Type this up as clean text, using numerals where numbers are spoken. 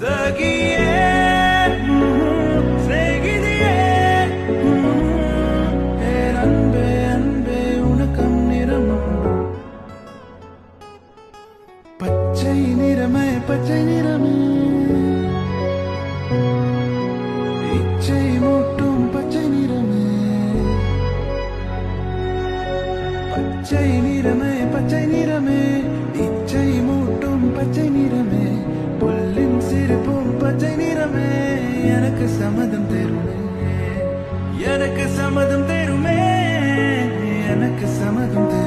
சகியே சிநேகிதியே அன்பே அன்பே உனக்கம் நிறமுண்டு பச்சை நிறமே பச்சை நிறமே இச்சை மூட்டும் பச்சை நிறமே பச்சை நிறமே பச்சை நிறமே இச்சை மூட்டும் பச்சை நிறமே புல்லின் சிரிப்பும் பச்சை நிறமே எனக்கு சம்மதம் தருமே எனக்கு சம்மதம் தருமே எனக்கு சம்மதம் தரும்